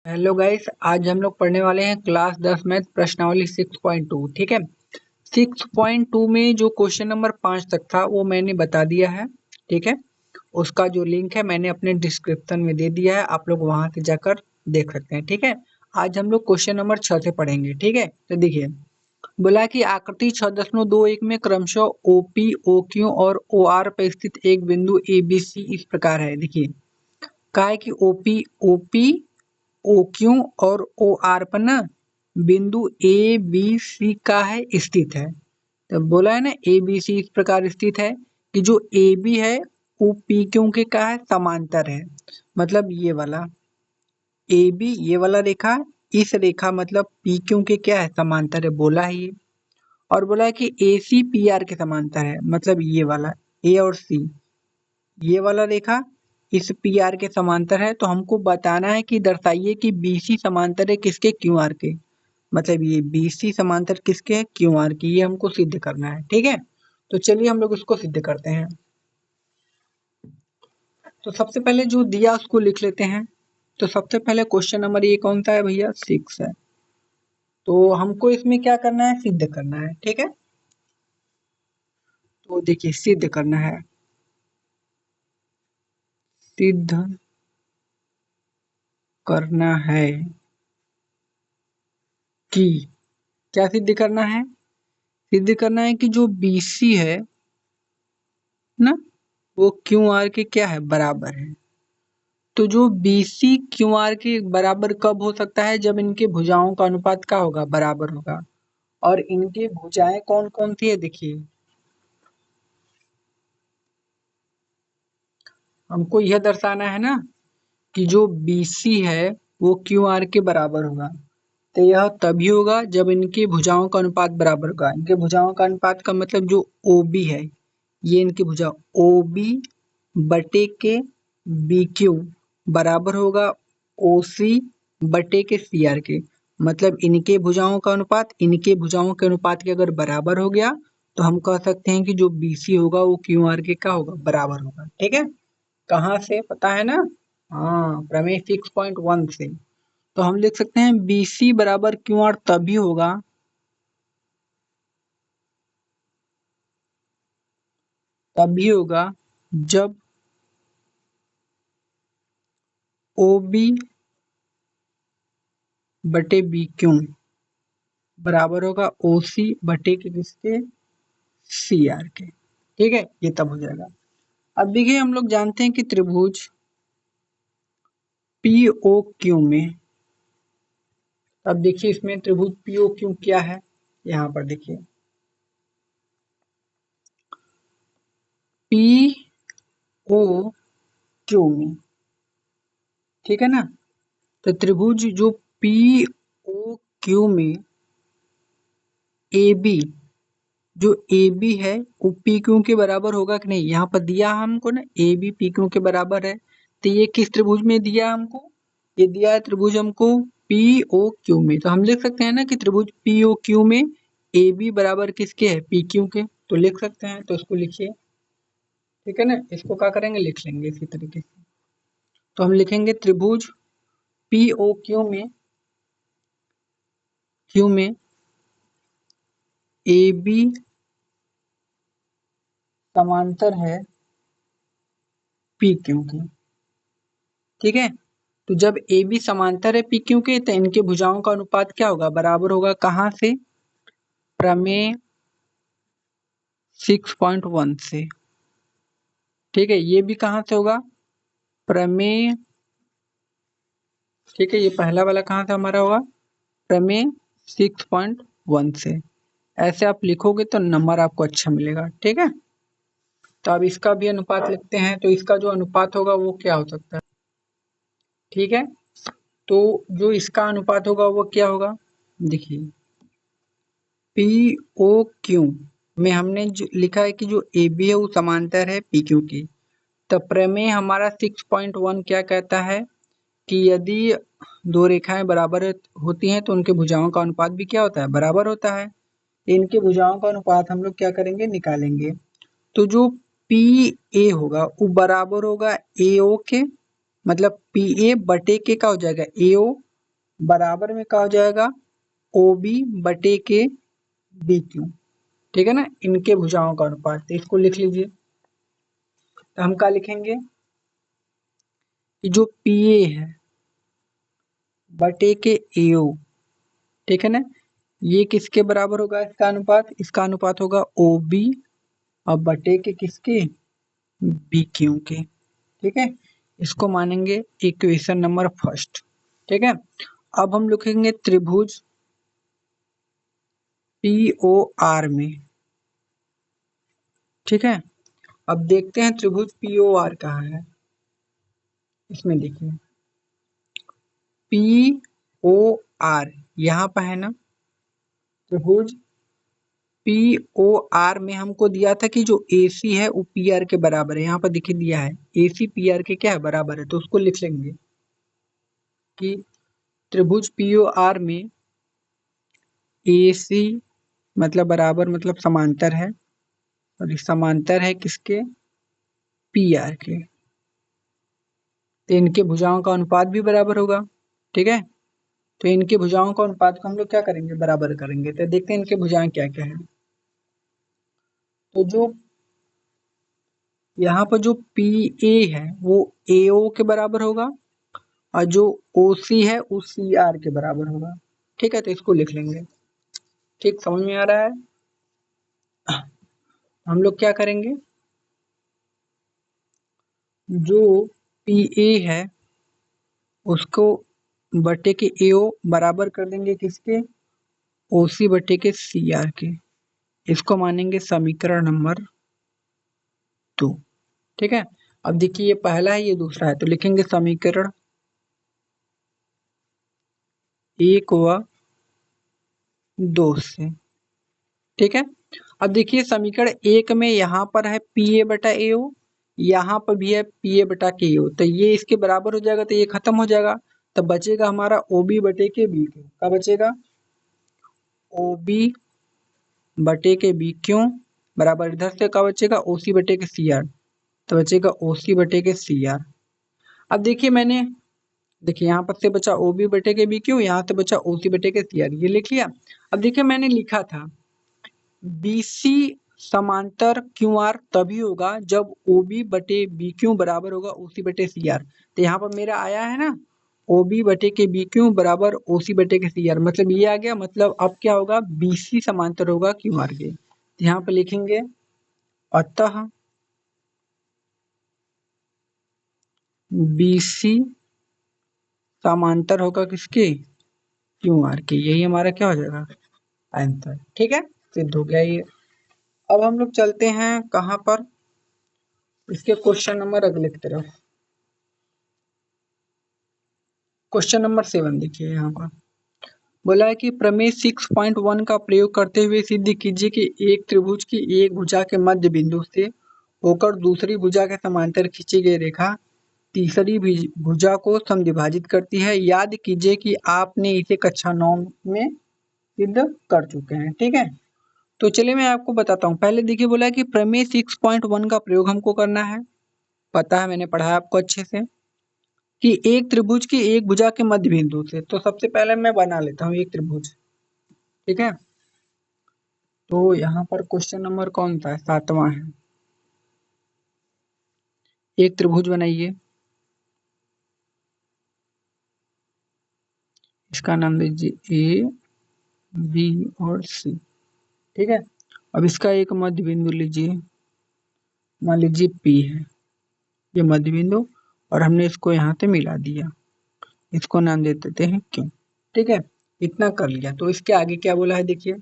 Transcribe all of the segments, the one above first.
Hello guys, आज हम लोग पढ़ने वाले हैं क्लास 10 मैथ प्रश्नावली 6.2। ठीक है। 6.2 में जो क्वेश्चन नंबर 5 तक था वो मैंने बता दिया है। ठीक है। उसका जो लिंक है मैंने अपने डिस्क्रिप्शन में दे दिया है, आप लोग वहां से जाकर देख सकते हैं। ठीक है। आज हम लोग क्वेश्चन नंबर 6 से पढ़ेंगे। ठीक है। तो देखिए, बोला कि आकृति 6.21 में क्रमशः ओपी, ओक्यू और ओ आर पर स्थित एक बिंदु ए बी सी इस प्रकार है। देखिए, कहा है कि ओपी ओपी ओ क्यू और ओ आर पर ना बिंदु ए बी सी का है स्थित है। तो बोला है ना, ए बी सी इस प्रकार स्थित है कि जो ए बी है वो पी क्यू के का है समांतर है। मतलब ये वाला ए बी, ये वाला रेखा, इस रेखा मतलब पी क्यू के क्या है समांतर है, बोला है ये। और बोला है कि ए सी पी आर के समांतर है, मतलब ये वाला ए और सी, ये वाला रेखा इस पी आर के समांतर है। तो हमको बताना है कि दर्शाइए कि बी सी समांतर है किसके, क्यू आर के। मतलब ये बी सी समांतर किसके है, क्यू आर की। ये हमको सिद्ध करना है। ठीक है। तो चलिए हम लोग इसको सिद्ध करते हैं। तो सबसे पहले जो दिया उसको लिख लेते हैं। तो सबसे पहले क्वेश्चन नंबर ये कौन सा है भैया, 6 है। तो हमको इसमें क्या करना है, सिद्ध करना है। ठीक है। तो देखिए, सिद्ध करना है, सिद्ध करना है कि, क्या सिद्ध करना है, सिद्ध करना है कि जो BC है ना, वो QR के क्या है, बराबर है। तो जो BC QR के बराबर कब हो सकता है, जब इनके भुजाओं का अनुपात क्या होगा, बराबर होगा। और इनके भुजाएं कौन कौन सी है, देखिए हमको यह दर्शाना है ना कि जो BC है वो QR के बराबर होगा। तो यह तभी होगा जब इनकी भुजाओं का अनुपात बराबर होगा। इनके भुजाओं का अनुपात का मतलब जो OB है, ये इनकी भुजा OB बटे के BQ बराबर होगा OC बटे के CR के। मतलब इनके भुजाओं का अनुपात इनके भुजाओं के अनुपात के अगर बराबर हो गया तो हम कह सकते हैं कि जो BC होगा वो QR के क्या होगा, बराबर होगा। ठीक है। कहाँ से पता है ना, हाँ, प्रमेय 6.1 से। तो हम लिख सकते हैं BC बराबर QR तभी होगा, जब OB बटे BQ बराबर होगा OC बटे के किसके, CR के। ठीक है, ये तब हो जाएगा। अब देखिए, हम लोग जानते हैं कि त्रिभुज POQ में, अब देखिए इसमें त्रिभुज POQ क्या है, यहाँ पर देखिए POQ में, ठीक है ना। तो त्रिभुज जो POQ में AB, जो AB है वो PQ के बराबर होगा कि नहीं, यहाँ पर दिया हमको ना AB PQ के बराबर है। तो ये किस त्रिभुज में दिया हमको, ये दिया है त्रिभुज हमको POQ में। तो हम लिख सकते हैं ना कि त्रिभुज POQ में AB बराबर किसके है, PQ के। तो लिख सकते हैं, तो इसको लिखिए। ठीक है ना, इसको क्या करेंगे, लिख लेंगे इसी तरीके से। तो हम लिखेंगे त्रिभुज POQ में, क्यू में AB समांतर है PQ के। ठीक है। तो जब ए बी समांतर है पी क्यू के, तो इनके भुजाओं का अनुपात क्या होगा, बराबर होगा। कहाँ से, प्रमेय 6.1 से। ठीक है, ये भी कहाँ से होगा, प्रमेय, ठीक है, ये पहला वाला कहाँ से हमारा होगा, प्रमेय 6.1 से। ऐसे आप लिखोगे तो नंबर आपको अच्छा मिलेगा। ठीक है। तो अब इसका भी अनुपात लिखते हैं। तो इसका जो अनुपात होगा वो क्या हो सकता है, ठीक है। तो जो इसका अनुपात होगा वो क्या होगा, देखिए POQ में हमने जो लिखा है कि जो AB है वो समांतर है PQ की। तो प्रमेय हमारा 6.1 क्या कहता है कि यदि दो रेखाएं बराबर होती हैं तो उनके भुजाओं का अनुपात भी क्या होता है, बराबर होता है। इनके भुजाओं का अनुपात हम लोग क्या करेंगे, निकालेंगे। तो जो PA होगा वो बराबर होगा AO के, मतलब PA बटे के क्या हो जाएगा, AO। बराबर में क्या हो जाएगा, ओ बी बटे के बी क्यू, ठीक है ना, इनके भुजाओं का अनुपात। तो इसको लिख लीजिए। तो हम क्या लिखेंगे कि जो पी ए है बटे के एओ, ठीक है ना, ये किसके बराबर होगा, इसका अनुपात होगा ओ बी और बटे के किसके, बी क्यू के, ठीक है। इसको मानेंगे इक्वेशन नंबर फर्स्ट, ठीक है। अब हम लिखेंगे त्रिभुज पी ओ आर में, ठीक है। अब देखते हैं त्रिभुज पी ओ आर कहाँ है। इसमें देखिए पी ओ आर यहाँ पर है ना, त्रिभुज पी ओ आर में हमको दिया था कि जो ए सी है वो पी आर के बराबर है। यहाँ पर देखिए दिया है ए सी पी आर के क्या है, बराबर है। तो उसको लिख लेंगे कि त्रिभुज पी ओ आर में ए सी मतलब बराबर मतलब समांतर है, और ये समांतर है किसके, पी आर के। तो इनके भुजाओं का अनुपात भी बराबर होगा, ठीक है। तो इनके भुजाओं का अनुपात को हम लोग क्या करेंगे, बराबर करेंगे। तो देखते हैं इनके भुजाएं क्या क्या है। तो जो यहाँ पर जो पी ए है वो ए ओ के बराबर होगा, और जो ओ सी है वो सी आर के बराबर होगा, ठीक है। तो इसको लिख लेंगे, ठीक, समझ में आ रहा है। हम लोग क्या करेंगे, जो पी ए है उसको बटे के ए ओ बराबर कर देंगे किसके, ओ सी बटे के सी आर के। इसको मानेंगे समीकरण नंबर 2, ठीक है। अब देखिए ये पहला है ये दूसरा है, तो लिखेंगे समीकरण 1 व 2 से, ठीक है। अब देखिए समीकरण 1 में यहाँ पर है पी ए बटा ए ओ, यहाँ पर भी है पी ए बटा के ओ, तो ये इसके बराबर हो जाएगा, तो ये खत्म हो जाएगा। तब बचेगा हमारा ओ बी बटे के बी क्यू। क्या बचेगा, ओ बी बटे के बी क्यू बराबर, इधर से क्या बचेगा, ओ सी बटे के सी आर। तो बचेगा ओ सी बटे के सी आर। अब देखिए यहाँ पर से बचा ओ बी बटे के बी क्यू, यहाँ से बचा ओ सी बटे के सी आर, ये लिख लिया। अब देखिए मैंने लिखा था बीसी समांतर क्यू आर तभी होगा जब ओ बी बटे बी क्यू बराबर होगा ओ सी बटे सी आर। तो यहाँ पर मेरा आया है ना, ओ बी बटे के बी क्यू बराबर ओ सी बटे के सी आर, मतलब ये आ गया। मतलब अब क्या होगा, बीसी समांतर होगा क्यू आर के। तो यहाँ पर लिखेंगे अतः बीसी समांतर होगा किसके, क्यू आर के। यही हमारा क्या हो जाएगा, आंसर, ठीक है, सिद्ध हो गया ये। अब हम लोग चलते हैं कहाँ पर, इसके क्वेश्चन नंबर अगले की तरफ। क्वेश्चन नंबर 7 देखिए यहाँ पर बोला है कि प्रमेय 6.1 का प्रयोग करते हुए सिद्ध कीजिए कि एक त्रिभुज की एक भुजा के मध्य बिंदु से होकर दूसरी भुजा के समांतर खींची गई रेखा तीसरी भुजा को समद्विभाजित करती है। याद कीजिए कि आपने इसे कक्षा 9 में सिद्ध कर चुके हैं, ठीक है। तो चलिए मैं आपको बताता हूँ। पहले देखिए बोला है कि प्रमेय 6.1 का प्रयोग हमको करना है, पता है मैंने पढ़ा है आपको अच्छे से, कि एक त्रिभुज की एक भुजा के मध्य बिंदु से। तो सबसे पहले मैं बना लेता हूँ एक त्रिभुज, ठीक है। तो यहाँ पर क्वेश्चन नंबर कौन सा है, 7वां है। एक त्रिभुज बनाइए, इसका नाम दीजिए ए बी और सी, ठीक है। अब इसका एक मध्य बिंदु लीजिए, मान लीजिए पी है ये मध्य बिंदु, और हमने इसको यहाँ से मिला दिया, इसको नाम दे देते हैं क्यों, ठीक है। इतना कर लिया। तो इसके आगे क्या बोला है देखिए,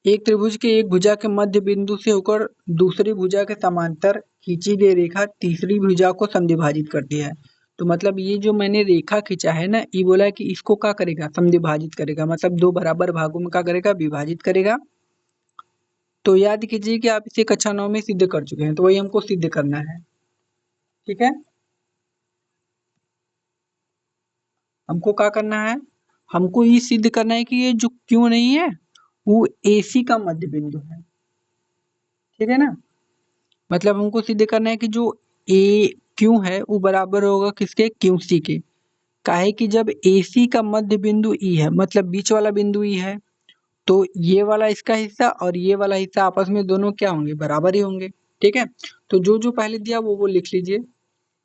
एक त्रिभुज के एक भुजा के मध्य बिंदु से होकर दूसरी भुजा के समांतर खींची गई रेखा तीसरी भुजा को समद्विभाजित करती है। तो मतलब ये जो मैंने रेखा खींचा है ना, ये बोला है कि इसको क्या करेगा, समद्विभाजित करेगा, मतलब दो बराबर भागों में क्या करेगा, विभाजित करेगा। तो याद कीजिए कि आप इसे कक्षा 9 में सिद्ध कर चुके हैं, तो वही हमको सिद्ध करना है, ठीक है। हमको क्या करना है, हमको ये सिद्ध करना है कि ये जो क्यों नहीं है वो एसी का मध्य बिंदु है, ठीक है ना। मतलब हमको सिद्ध करना है कि जो ए क्यू है वो बराबर होगा किसके, क्यू सी के। काहे कि जब AC का मध्य बिंदु E है, मतलब बीच वाला बिंदु E है, तो ये वाला इसका हिस्सा और ये वाला हिस्सा आपस में दोनों क्या होंगे, बराबर ही होंगे। ठीक है, तो जो जो पहले दिया वो लिख लीजिए।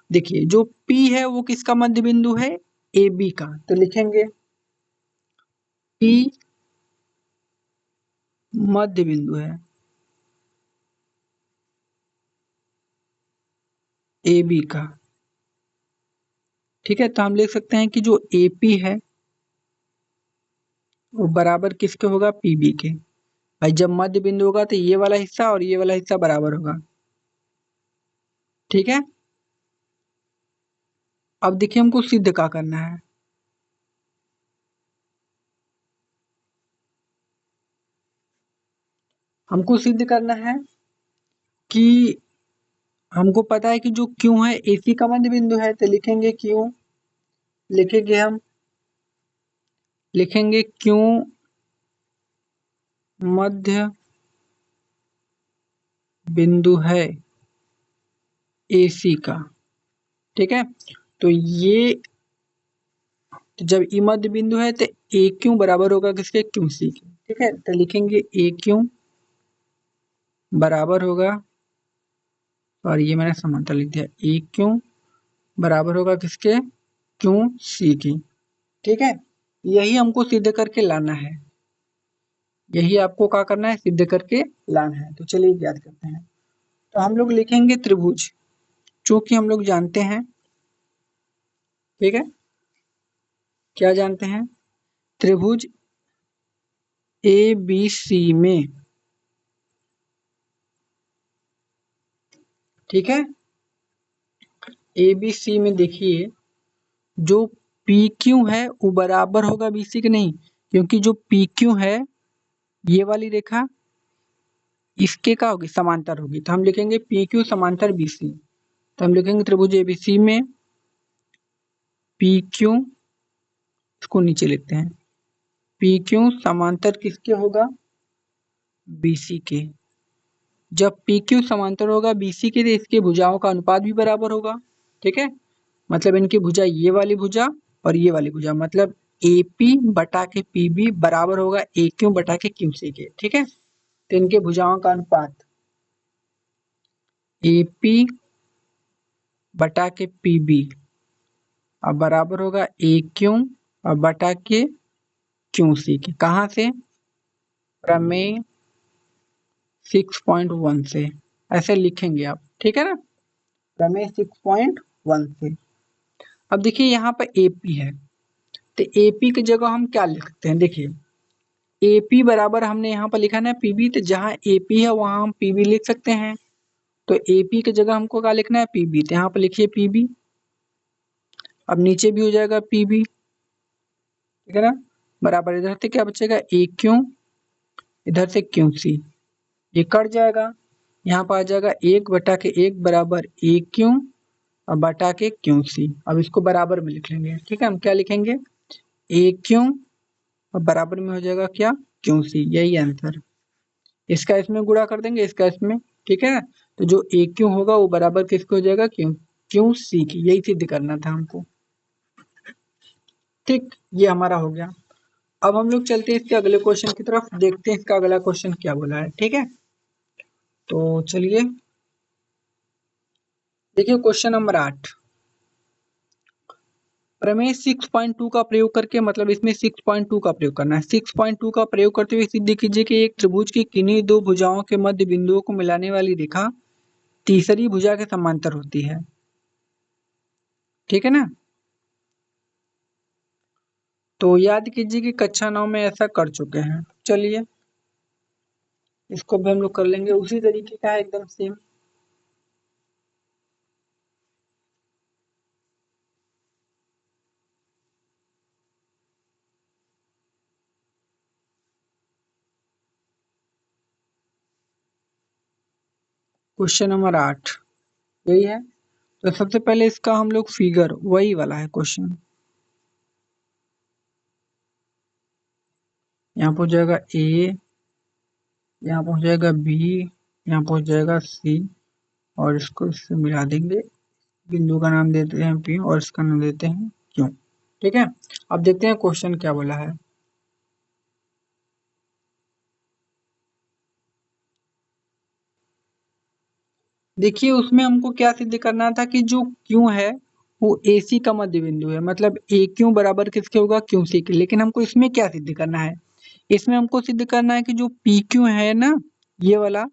देखिए जो P है वो किसका मध्य बिंदु है, AB का, तो लिखेंगे P मध्य बिंदु है AB का। ठीक है, तो हम लिख सकते हैं कि जो AP है वो बराबर किसके होगा, PB के। भाई जब मध्य बिंदु होगा तो ये वाला हिस्सा और ये वाला हिस्सा बराबर होगा। ठीक है, अब देखिए हमको सिद्ध क्या करना है। हमको सिद्ध करना है कि हमको पता है कि जो Q है AC का मध्य बिंदु है, तो लिखेंगे Q, लिखेंगे Q मध्य बिंदु है AC का। ठीक है, तो ये जब ई मध्य बिंदु है तो AQ बराबर होगा किसके, QC के। ठीक है, तो लिखेंगे AQ बराबर होगा, और ये मैंने समांतर लिख दिया, AQ बराबर होगा किसके, QC की। ठीक है, यही हमको सिद्ध करके लाना है, यही आपको क्या करना है, सिद्ध करके लाना है। तो चलिए याद करते हैं। तो हम लोग लिखेंगे त्रिभुज, चूंकि हम लोग जानते हैं, ठीक है, क्या जानते हैं, त्रिभुज ABC में, ठीक है, ABC में देखिए जो PQ है वो बराबर होगा BC के, नहीं, क्योंकि जो PQ है ये वाली रेखा इसके क्या होगी, समांतर होगी। तो हम लिखेंगे PQ समांतर BC। तो हम लिखेंगे त्रिभुज ABC में PQ, इसको नीचे लिखते हैं, PQ समांतर किसके होगा, BC के। जब PQ समांतर होगा BC के तो इसके भुजाओं का अनुपात भी बराबर होगा। ठीक है, मतलब इनकी भुजा ये वाली भुजा और ये वाली भुजा, मतलब AP बटा के PB बराबर होगा AQ बटा के QC के। ठीक है, तो इनके भुजाओं का अनुपात AP बटा के PB अब बराबर होगा AQ और बटा के QC के। कहाँ से, प्रमेय 6.1 से, ऐसे लिखेंगे आप। ठीक है ना, प्रमेय 6.1 से। अब देखिए यहाँ पर AP है, तो AP की जगह हम क्या लिख सकते हैं, देखिए AP बराबर हमने यहाँ पर लिखा ना PB, तो जहाँ AP है वहां हम PB लिख सकते हैं। तो AP की जगह हमको क्या लिखना है, PB, तो यहाँ पर लिखिए PB। अब नीचे भी हो जाएगा PB, ठीक है ना, बराबर इधर से क्या बचेगा AQ, इधर से QC, ये कट जाएगा, यहाँ पर आ जाएगा 1/1 बराबर AQ और बटा के QC। अब इसको बराबर में लिख लेंगे। ठीक है, हम क्या लिखेंगे, AQ और बराबर में हो जाएगा क्या, QC, यही आंसर। इसका इसमें गुणा कर देंगे, इसका इसमें। ठीक है, तो जो AQ होगा वो बराबर किसको हो जाएगा, QC की। यही सिद्ध करना था हमको। ठीक, ये हमारा हो गया। अब हम लोग चलते हैं इसके अगले क्वेश्चन की तरफ, देखते हैं इसका अगला क्वेश्चन क्या बोला है। ठीक है, तो चलिए देखिए क्वेश्चन नंबर 8, प्रमेय 6.2 का प्रयोग करके, मतलब इसमें 6.2 का प्रयोग करना है। 6.2 का प्रयोग करते हुए सिद्ध कीजिए कि एक त्रिभुज की किन्हीं दो भुजाओं के मध्य बिंदुओं को मिलाने वाली रेखा तीसरी भुजा के समांतर होती है। ठीक है ना, तो याद कीजिए कि कक्षा 9 में ऐसा कर चुके हैं। चलिए इसको भी हम लोग कर लेंगे उसी तरीके का है, एकदम सेम। क्वेश्चन नंबर 8 यही है। तो सबसे पहले इसका हम लोग फिगर, वही वाला है क्वेश्चन, यहाँ पर हो जाएगा A, यहाँ पर हो जाएगा B, यहाँ पर हो जाएगा C, और इसको इससे मिला देंगे। बिंदु का नाम देते हैं P और इसका नाम देते हैं Q। ठीक है। अब देखते हैं क्वेश्चन क्या बोला है। देखिए उसमें हमको क्या सिद्ध करना था कि जो Q है वो AC का मध्य बिंदु है, मतलब AQ बराबर किसके होगा, QC के। लेकिन हमको इसमें क्या सिद्ध करना है, इसमें हमको सिद्ध करना है कि जो PQ है ना, ये वाला,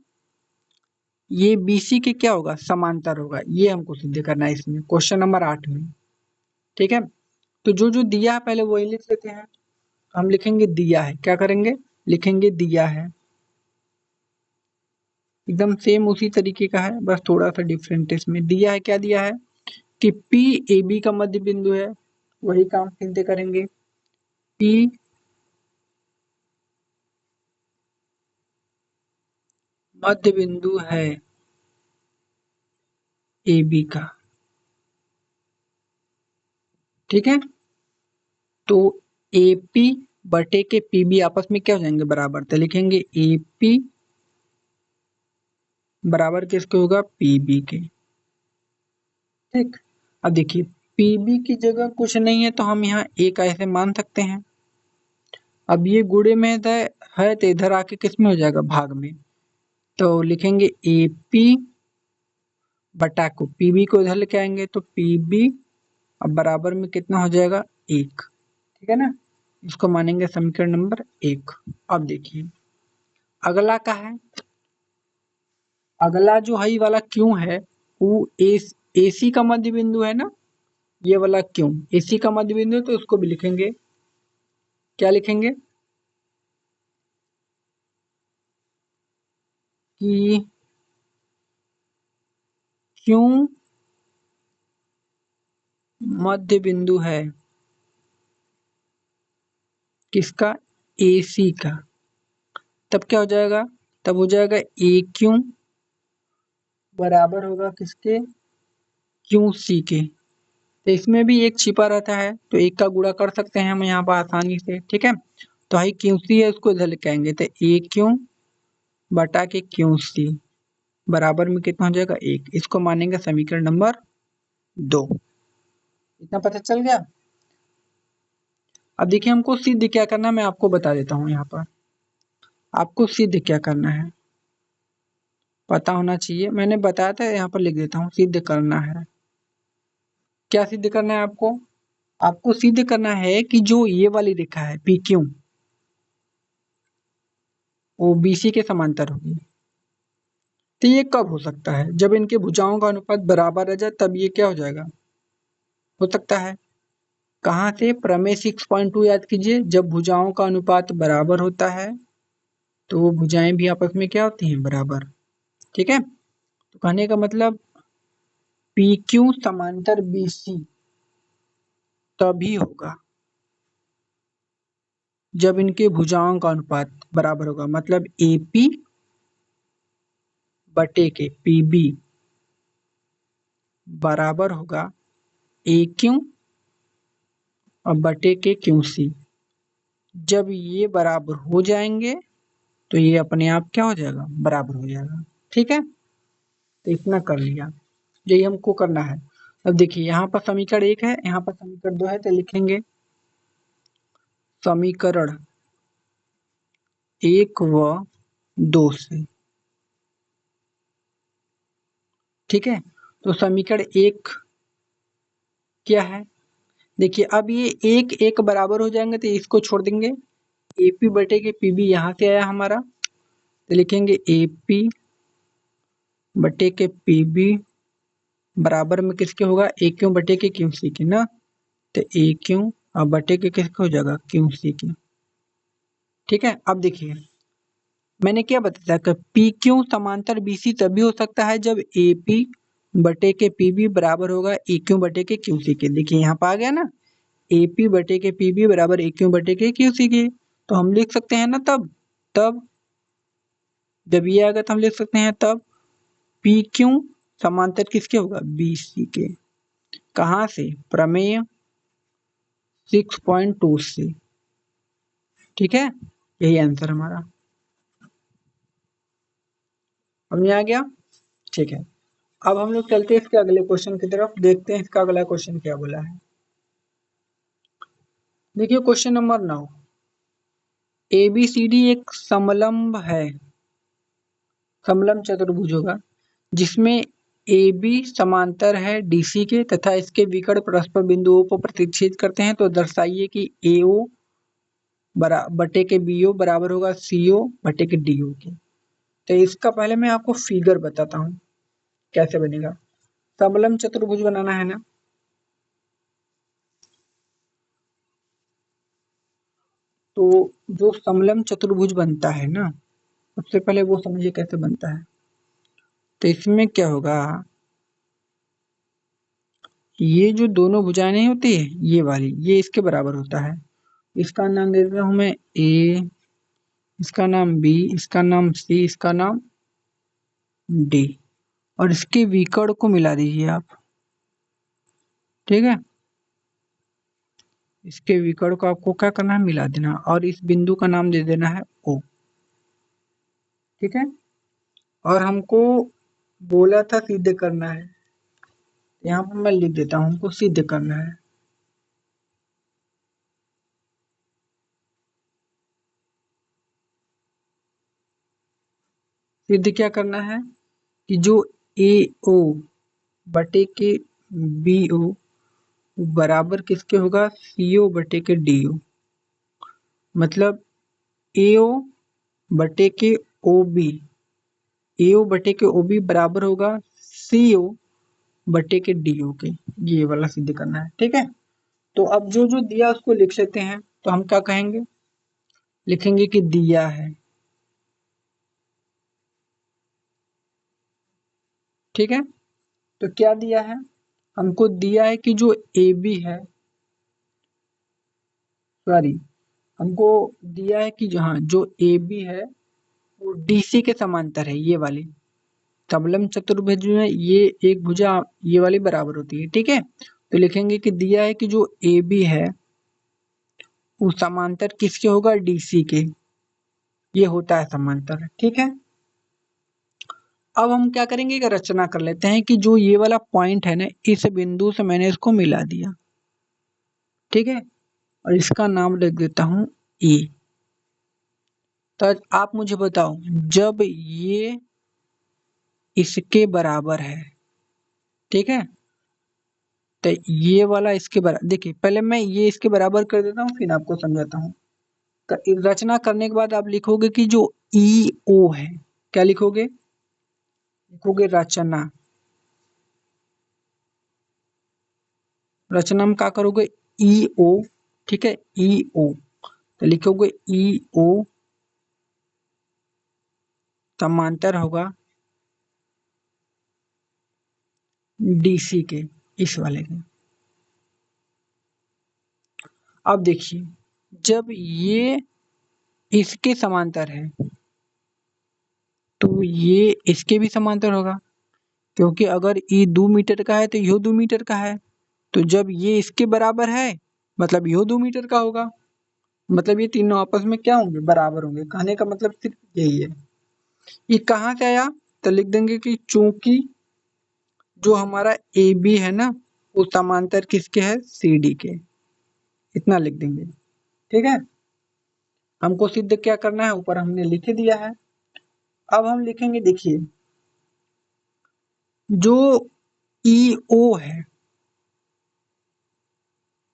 ये BC के क्या होगा, समांतर होगा। ये हमको सिद्ध करना है इसमें क्वेश्चन नंबर 8 में। ठीक है, तो जो जो दिया है पहले वही लिख लेते हैं। हम लिखेंगे दिया है, क्या करेंगे, लिखेंगे दिया है। एकदम सेम उसी तरीके का है, बस थोड़ा सा डिफरेंट इसमें दिया है। क्या दिया है कि पी ए बी का मध्य बिंदु है, वही काम फिर करेंगे। पी मध्य बिंदु है ए बी का। ठीक है, तो ए पी बटे के पी बी आपस में क्या हो जाएंगे, बराबर। तो लिखेंगे ए पी बराबर किसके होगा, पी बी के। ठीक, अब देखिए पी बी की जगह कुछ नहीं है तो हम यहाँ ए का ऐसे मान सकते हैं। अब ये गुणे में है तो इधर आके किस में हो जाएगा, भाग में। तो लिखेंगे ए पी बटा को पी बी को इधर लेके आएंगे तो पी बी, अब बराबर में कितना हो जाएगा, 1। ठीक है ना, इसको मानेंगे समीकरण नंबर 1। अब देखिए अगला का है, अगला जो है वाला क्यों है, वो एसी का मध्य बिंदु है ना, ये वाला क्यों एसी का मध्य बिंदु है, तो उसको भी लिखेंगे। क्या लिखेंगे कि क्यों मध्य बिंदु है किसका, एसी का। तब क्या हो जाएगा, तब हो जाएगा ए क्यू बराबर होगा किसके, क्यू सी के। तो इसमें भी एक छिपा रहता है तो एक का गुणा कर सकते हैं हम यहाँ पर आसानी से। ठीक है, तो हाई क्यू सी है उसको इधर लेके आएंगे तो ए क्यू बटा के क्यू सी बराबर में कितना हो जाएगा, 1। इसको मानेंगे समीकरण नंबर 2। इतना पता चल गया। अब देखिए हमको सिद्ध क्या करना है, मैं आपको बता देता हूँ। यहाँ पर आपको सिद्ध क्या करना है पता होना चाहिए, मैंने बताया था, यहाँ पर लिख देता हूँ। सिद्ध करना है, क्या सिद्ध करना है आपको, आपको सिद्ध करना है कि जो ये वाली रेखा है पी क्यू, वो बीसी के समांतर होगी। तो ये कब हो सकता है, जब इनके भुजाओं का अनुपात बराबर रह जाए, तब ये क्या हो जाएगा, हो सकता है। कहाँ से, प्रमेय 6.2 याद कीजिए, जब भुजाओं का अनुपात बराबर होता है तो वो भुजाएं भी आपस में क्या होती हैं, बराबर। ठीक है, तो कहने का मतलब पी क्यू समांतर बी सी तभी होगा जब इनके भुजाओं का अनुपात बराबर होगा, मतलब ए पी बटे के पी बी बराबर होगा ए क्यू और बटे के क्यू सी। जब ये बराबर हो जाएंगे तो ये अपने आप क्या हो जाएगा, बराबर हो जाएगा। ठीक है, तो इतना कर लिया, यही हमको करना है। अब देखिए यहाँ पर समीकरण 1 है, यहाँ पर समीकरण 2 है, तो लिखेंगे समीकरण 1 व 2 से। ठीक है, तो समीकरण 1 क्या है, देखिए अब ये एक एक बराबर हो जाएंगे तो इसको छोड़ देंगे। एपी बटे के पीबी यहाँ से आया हमारा, तो लिखेंगे एपी बटे के पीबी बराबर में किसके होगा, ए क्यू बटे के क्यू सी के ना। तो ए क्यू और बटे के किसके हो जाएगा, क्यू सी के। ठीक है, अब देखिए मैंने क्या बताया कि पी क्यू समांतर बीसी तभी हो सकता है जब ए पी बटे के पी बी बराबर होगा ए क्यू बटे के क्यू सी के। देखिए यहाँ पर आ गया ना, ए पी बटे के पी बी बराबर ए क्यू बटे के क्यू सी के। तो हम लिख सकते हैं ना, तब तब जब ये आएगा तो हम लिख सकते हैं तब पी क्यू समांतर किसके होगा, बी सी के। कहाँ से, प्रमेय 6.2 से। ठीक है, यही आंसर हमारा। अब ये आ गया। ठीक है, अब हम लोग चलते हैं इसके अगले क्वेश्चन की तरफ, देखते हैं इसका अगला क्वेश्चन क्या बोला है। देखिए क्वेश्चन नंबर 9, ABCD एक समलंब है, समलंब चतुर्भुज होगा जिसमें AB समांतर है DC के तथा इसके विकर्ण परस्पर बिंदुओं को प्रतिच्छेद करते हैं, तो दर्शाइए कि AO बटे के BO बराबर होगा CO बटे के DO के। तो इसका पहले मैं आपको फिगर बताता हूँ कैसे बनेगा। समलंब चतुर्भुज बनाना है ना, तो जो समलंब चतुर्भुज बनता है ना, सबसे पहले वो समझिए कैसे बनता है। तो इसमें क्या होगा, ये जो दोनों भुजाएं नहीं होती है ये वाली, ये इसके बराबर होता है। इसका नाम दे देता हूं मैं A, इसका नाम B, इसका नाम C, इसका नाम D, और इसके विकर्ण को मिला दीजिए आप। ठीक है, इसके विकर्ण को आपको क्या करना है, मिला देना, और इस बिंदु का नाम दे देना है O। ठीक है, और हमको बोला था सिद्ध करना है, यहाँ पर मैं लिख देता हूँ, हमको सिद्ध करना है। सिद्ध क्या करना है कि जो AO बटे के BO बराबर किसके होगा, CO बटे के DO। मतलब AO बटे के OB, AO बटे के OB बराबर होगा CO बटे के DO के। ये वाला सिद्ध करना है। ठीक है, तो अब जो जो दिया उसको लिख सकते हैं, तो हम क्या कहेंगे, लिखेंगे कि दिया है। ठीक है, तो क्या दिया है, हमको दिया है कि जो AB है, सॉरी, हमको दिया है कि जहाँ जो AB है वो DC के समांतर है, ये वाली समलंब चतुर्भुज में ये एक भुजा ये वाली बराबर होती है। ठीक है, तो लिखेंगे कि दिया है कि जो AB है वो समांतर किसके होगा, DC के, ये होता है समांतर। ठीक है, अब हम क्या करेंगे कि रचना कर लेते हैं कि जो ये वाला पॉइंट है ना, इस बिंदु से मैंने इसको मिला दिया। ठीक है, और इसका नाम लिख देता हूं E। तो आप मुझे बताओ, जब ये इसके बराबर है, ठीक है, तो ये वाला इसके बराबर, देखिए पहले मैं ये इसके बराबर कर देता हूँ फिर आपको समझाता हूँ। रचना करने के बाद आप लिखोगे कि जो EO है, क्या लिखोगे, लिखोगे रचना, रचना में क्या करोगे, EO। ठीक है, EO, तो लिखोगे EO समांतर होगा DC के, इस वाले के। अब देखिए, जब ये इसके समांतर है तो ये इसके भी समांतर होगा, क्योंकि अगर ये 2 मीटर का है तो यो 2 मीटर का है, तो जब ये इसके बराबर है मतलब यो 2 मीटर का होगा, मतलब ये तीनों आपस में क्या होंगे, बराबर होंगे। कहने का मतलब सिर्फ यही है। ये कहाँ से आया, तो लिख देंगे कि चूंकि जो हमारा AB है ना वो समांतर किसके है, CD के, इतना लिख देंगे। ठीक है, हमको सिद्ध क्या करना है, ऊपर हमने लिख दिया है। अब हम लिखेंगे, देखिए जो EO है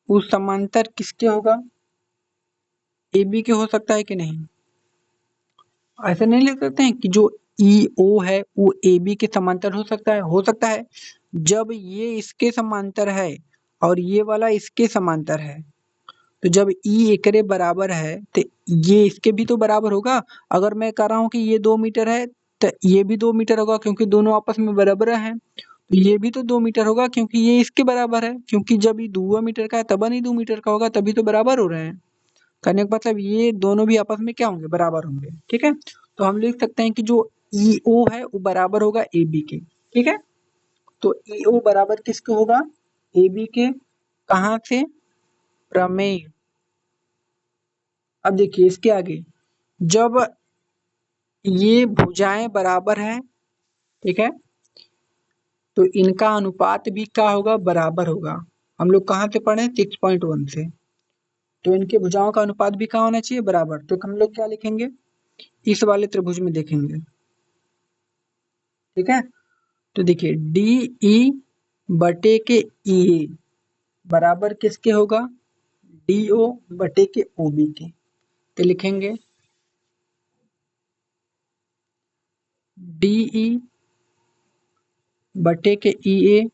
वो समांतर किसके होगा, AB के हो सकता है कि नहीं, ऐसे नहीं लिख सकते हैं कि जो EO है वो AB के समांतर हो सकता है, हो सकता है। जब ये इसके समांतर है और ये वाला इसके समांतर है, तो जब E एकरे बराबर है तो ये इसके भी तो बराबर होगा। अगर मैं कह रहा हूँ कि ये 2 मीटर है तो ये भी 2 मीटर होगा, क्योंकि दोनों आपस में बराबर हैं। तो ये भी तो 2 मीटर होगा क्योंकि ये इसके बराबर है, क्योंकि जब ये 2 मीटर का है तब नहीं 2 मीटर का होगा, तभी तो बराबर हो रहे हैं। कहने का मतलब ये दोनों भी आपस में क्या होंगे, बराबर होंगे। ठीक है, तो हम लिख सकते हैं कि जो EO है वो बराबर होगा AB के। ठीक है, तो EO बराबर किसके होगा, AB के। कहाँ से, प्रमेय। अब देखिए इसके आगे, जब ये भुजाएं बराबर है, ठीक है, तो इनका अनुपात भी क्या होगा, बराबर होगा। हम लोग कहाँ से पढ़े, 6.1 से। तो इनके भुजाओं का अनुपात भी कहाँ होना चाहिए? बराबर। तो हम लोग क्या लिखेंगे? इस वाले त्रिभुज में देखेंगे, ठीक है। तो देखिए डी ई बटे के ई ए बराबर किसके होगा? डी ओ बटे के ओ बी के। तो लिखेंगे डी ई बटे के ई ए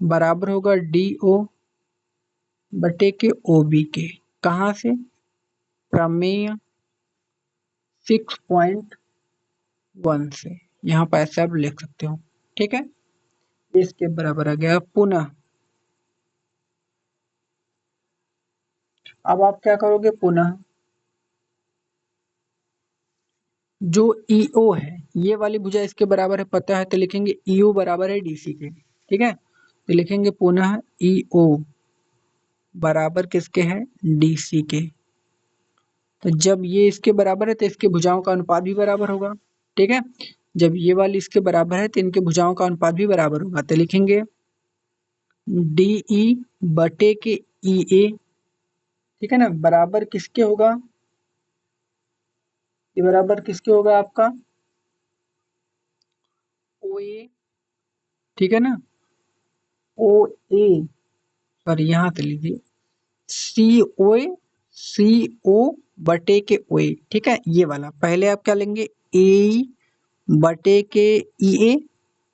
बराबर होगा डी ओ बटे के ओ बी के। कहाँ से? प्रमेय 6.1 से। यहाँ पर ऐसे आप लिख सकते हो, ठीक है। इसके बराबर आ गया। पुनः अब आप क्या करोगे? पुनः जो ईओ है, ये वाली भुजा इसके बराबर है, पता है, तो लिखेंगे ईओ बराबर है डीसी के, ठीक है। तो लिखेंगे पुनः ईओ बराबर किसके है? डीसी के। तो जब ये इसके बराबर है तो इसके भुजाओं का अनुपात भी बराबर होगा, ठीक है। जब ये वाली इसके बराबर है तो इनके भुजाओं का अनुपात भी बराबर होगा। तो लिखेंगे डीई बटे के ई ए, ठीक है ना, बराबर किसके होगा? ये बराबर किसके होगा आपका? ओ ए, ठीक है ना, ओ ए, सॉरी यहाँ से लीजिए, सी ओ ए, सी ओ बटे के ओ ए, ठीक है। ये वाला पहले आप क्या लेंगे? ए बटे के ई ए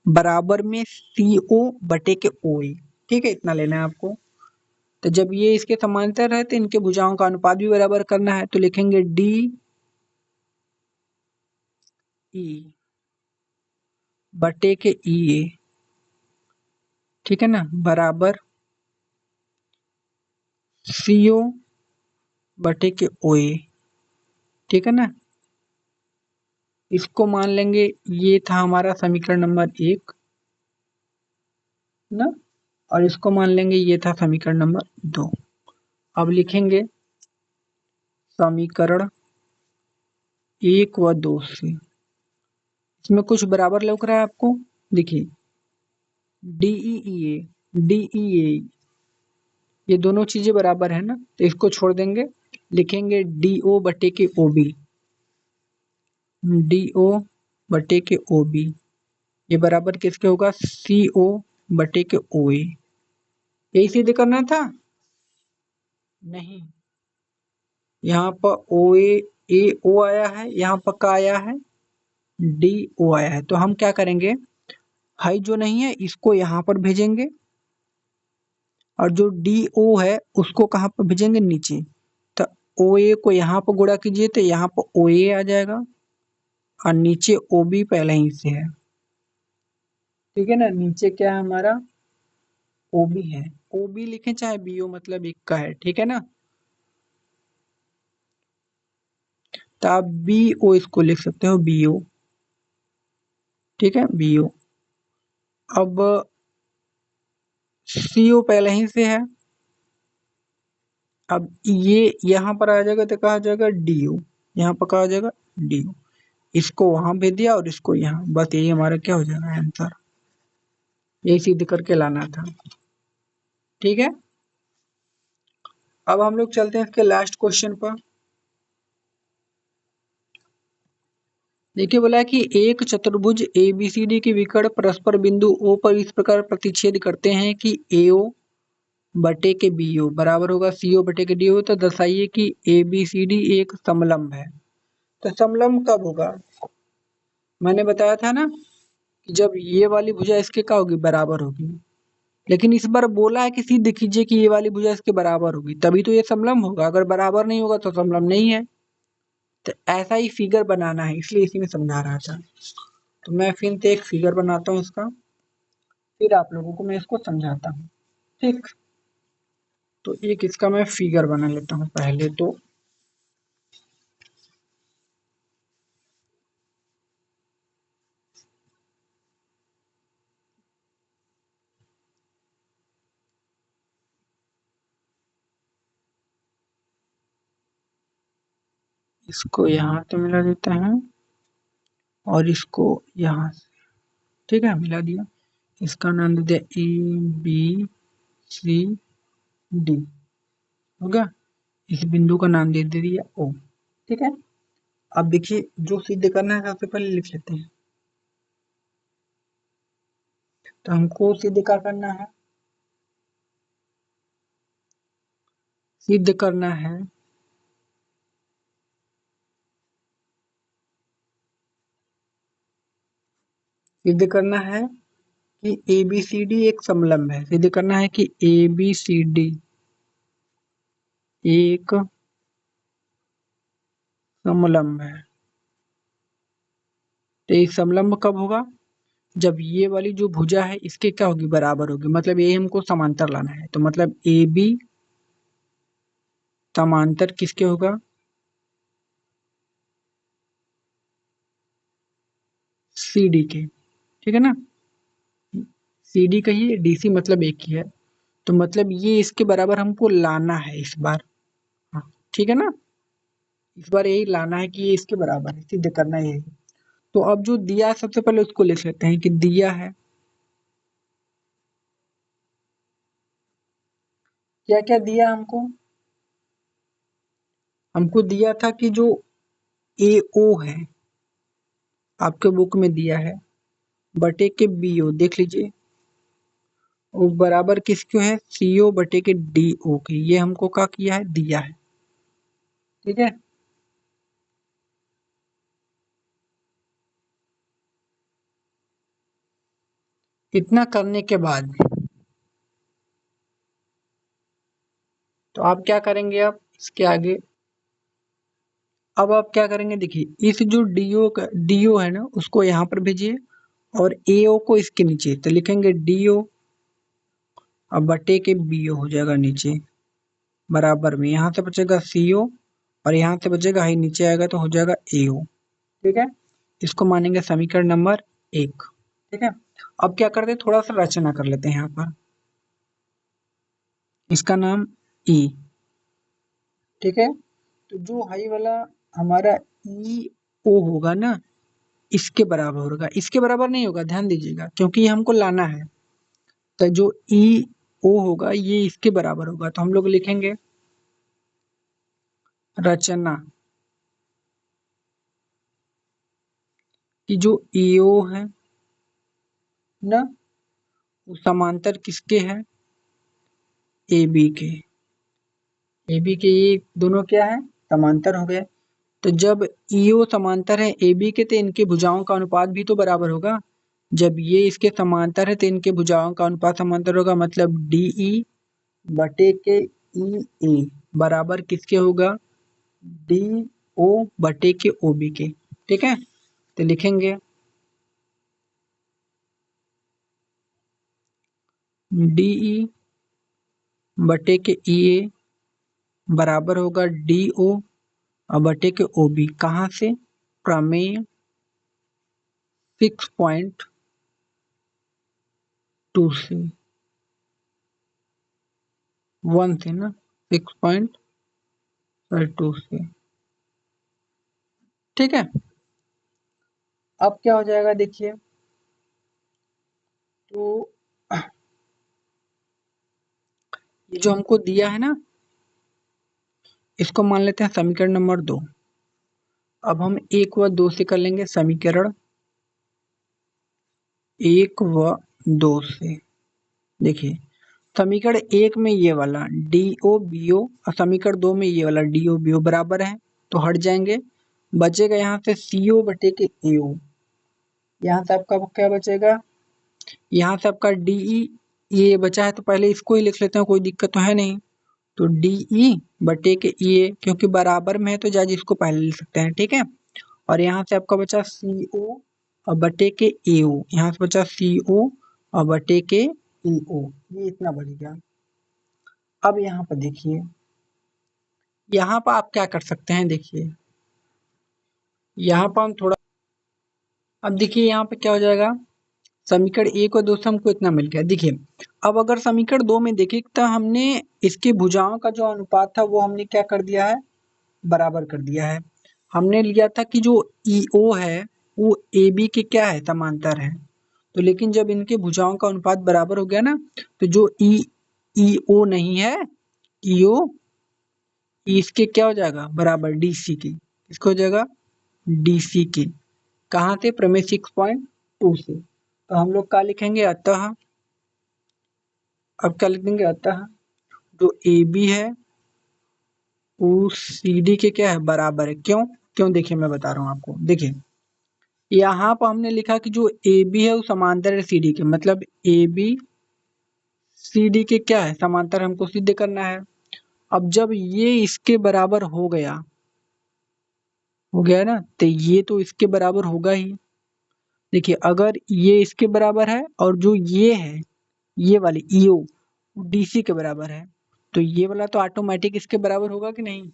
बराबर में सी ओ बटे के ओ ए, ठीक है, इतना लेना है आपको। तो जब ये इसके समांतर है तो इनके भुजाओं का अनुपात भी बराबर करना है। तो लिखेंगे डी ई बटे के ई ए, ठीक है ना, बराबर सी ओ बटे के ओ ए, ठीक है ना। इसको मान लेंगे, ये था हमारा समीकरण नंबर 1 ना, और इसको मान लेंगे ये था समीकरण नंबर 2। अब लिखेंगे समीकरण 1 व 2 से। इसमें कुछ बराबर लग रहा है आपको? देखिए डीई डीई ये दोनों चीजें बराबर है ना, तो इसको छोड़ देंगे। लिखेंगे डी ओ बटे के ओ बी, डी ओ बटे के ओ बी ये बराबर किसके होगा? सी ओ बटे के ओ ए। यही सीधे करना था? नहीं, यहाँ पर ओ ए ओ आया है, यहाँ पर का आया है? डी ओ आया है। तो हम क्या करेंगे? हाई जो नहीं है इसको यहाँ पर भेजेंगे, और जो डी ओ है उसको कहाँ पर भेजेंगे? नीचे। तो ओ ए को यहाँ पर गुणा कीजिए तो यहाँ पर ओ ए आ जाएगा, और नीचे ओ बी पहले ही से है, ठीक है ना। नीचे क्या है हमारा? ओ बी है। ओ बी लिखें चाहे बी ओ, मतलब एक का है, ठीक है ना। तो आप बी ओ इसको लिख सकते हो, बी ओ, ठीक है, बी ओ। अब सी ओ पहले ही से है, अब ये यहाँ पर आ जाएगा तो कहा जाएगा डी ओ, यहाँ पर कहा जाएगा डी ओ। इसको वहां भेज दिया और इसको यहाँ, बस यही हमारा क्या हो जाएगा? आंसर। यही सिद्ध करके लाना था, ठीक है। अब हम लोग चलते हैं इसके लास्ट क्वेश्चन पर। देखिए बोला है कि एक चतुर्भुज ABCD के विकर्ण परस्पर बिंदु O पर इस प्रकार प्रतिच्छेद करते हैं कि AO बटे के BO बराबर होगा CO बटे के DO। तो दर्शाइए कि ABCD एक समलंब है। तो समलंब कब होगा? मैंने बताया था ना कि जब ये वाली भुजा इसके क्या होगी? बराबर होगी। लेकिन इस बार बोला है कि सिद्ध कीजिए कि ये वाली भुजा इसके बराबर होगी, तभी तो ये समलंब होगा। अगर बराबर नहीं होगा तो समलंब नहीं है। तो ऐसा ही फिगर बनाना है, इसलिए इसी में समझा रहा था। तो मैं फिर से एक फिगर बनाता हूँ इसका, फिर आप लोगों को मैं इसको समझाता हूँ, ठीक। तो एक इसका मैं फिगर बना लेता हूँ पहले तो। इसको यहाँ से मिला देते हैं और इसको यहाँ से, ठीक है, मिला दिया। इसका नाम दे दिया A B C D, होगा। इस बिंदु का नाम दे दिया ओ। ठीक है, अब देखिए जो सिद्ध करना है सबसे पहले लिख लेते हैं। तो हमको सिद्ध क्या करना है, सिद्ध करना है सिद्ध करना है कि ABCD एक समलंब है। सिद्ध करना है कि ABCD एक समलंब है। तो ये समलंब कब होगा, जब ये वाली जो भुजा है इसके क्या होगी, बराबर होगी। मतलब ये हमको समांतर लाना है। तो मतलब AB समांतर किसके होगा, CD के। ठीक है ना, CD कहिए, DC मतलब एक ही है। तो मतलब ये इसके बराबर हमको लाना है इस बार। हाँ, ठीक है ना, इस बार यही लाना है कि ये इसके बराबर है, सिद्ध करना है यही। तो अब जो दिया है सबसे पहले उसको लिख लेते हैं कि दिया है, क्या क्या दिया हमको, हमको दिया था कि जो AO है आपके बुक में दिया है बटे के BO, देख लीजिए वो बराबर किसके है, CO बटे के DO के। ये हमको क्या किया है, दिया है। ठीक है, इतना करने के बाद तो आप क्या करेंगे, आप इसके आगे अब आप क्या करेंगे, देखिए इस जो DO है ना उसको यहाँ पर भेजिए और AO को इसके नीचे। तो लिखेंगे DO अब बटे के BO हो जाएगा नीचे बराबर में। यहाँ से बचेगा CO और यहाँ से बचेगा ही नीचे आएगा तो हो जाएगा AO। ठीक है, इसको मानेंगे समीकरण नंबर 1। ठीक है, अब क्या करते हैं, थोड़ा सा रचना कर लेते हैं यहाँ पर, इसका नाम E। ठीक है, तो जो हाई वाला हमारा EO होगा ना इसके बराबर होगा, इसके बराबर नहीं होगा, ध्यान दीजिएगा क्योंकि ये हमको लाना है। तो जो EO होगा ये इसके बराबर होगा। तो हम लोग लिखेंगे रचना कि जो EO है ना वो समांतर किसके है, AB के। AB के ये दोनों क्या है, समांतर हो गए। तो जब EO समांतर है AB के तो इनके भुजाओं का अनुपात भी तो बराबर होगा। जब ये इसके समांतर है तो इनके भुजाओं का अनुपात समांतर होगा। मतलब DE बटे के EA बराबर किसके होगा, DO बटे के OB के। ठीक है, तो लिखेंगे DE बटे के EA बराबर होगा DO और बटे के OB। कहाँ से, प्रमेय 6.2 से 1 से ना 6.2 से। ठीक है, अब क्या हो जाएगा देखिए, तो ये जो हमको दिया है ना इसको मान लेते हैं समीकरण नंबर 2। अब हम 1 व 2 से कर लेंगे समीकरण 1 व 2 से। देखिए समीकरण 1 में ये वाला DO BO और समीकरण 2 में ये वाला DO BO बराबर है तो हट जाएंगे। बचेगा यहाँ से CO बटे के AO। यहाँ से आपका क्या बचेगा, यहाँ से आपका DE ये बचा है तो पहले इसको ही लिख लेते हैं, कोई दिक्कत तो है नहीं। तो DE बटे के EA क्योंकि बराबर में है तो जाज इसको पहले लिख सकते हैं। ठीक है, और यहाँ से आपका बचा CO और बटे के AO। यहाँ से बचा CO और बटे के EO, ये इतना बच गया। अब यहाँ पर देखिए, यहाँ पर आप क्या कर सकते हैं, देखिए यहाँ पर हम थोड़ा, अब देखिए यहाँ पे क्या हो जाएगा, समीकरण 1 और 2 से हमको इतना मिल गया। देखिए अब अगर समीकरण 2 में देखें तो हमने इसकी भुजाओं का जो अनुपात था वो हमने क्या कर दिया है, बराबर कर दिया है। हमने लिया था कि जो EO है वो AB के क्या है, समांतर है। तो लेकिन जब इनके भुजाओं का अनुपात बराबर हो गया ना तो जो EO नहीं है, EO इसके क्या हो जाएगा बराबर डीसी के, किसको हो जाएगा डीसी के, कहाँ से प्रमेय 6.2 से। तो हम लोग क्या लिखेंगे अतः, अब क्या लिख देंगे अतः जो ए बी है वो सी डी के क्या है बराबर है। क्यों क्यों देखिए मैं बता रहा हूँ आपको। देखिए यहाँ पर हमने लिखा कि जो ए बी है वो समांतर है सी डी के, मतलब ए बी सी डी के क्या है समांतर, हमको सिद्ध करना है। अब जब ये इसके बराबर हो गया ना, तो ये तो इसके बराबर होगा ही। देखिए अगर ये इसके बराबर है और जो ये है ये वाली ईओ डीसी के बराबर है, तो ये वाला तो ऑटोमेटिक इसके बराबर होगा कि नहीं,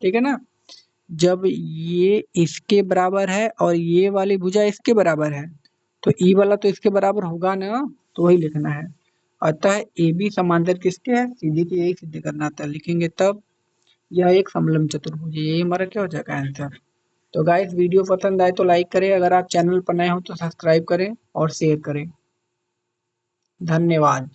ठीक है ना। जब ये इसके बराबर है और ये वाली भुजा इसके बराबर है, तो ई वाला तो इसके बराबर होगा ना, तो वही लिखना है। अतः ए बी समांतर किसके है सीधी के, यही सिद्ध करना था, लिखेंगे तब यह एक समलंब चतुर्भुज है। यही हमारा क्या हो जाएगा आंसर। तो गाइस वीडियो पसंद आए तो लाइक करें, अगर आप चैनल पर नए हो तो सब्सक्राइब करें और शेयर करें। धन्यवाद।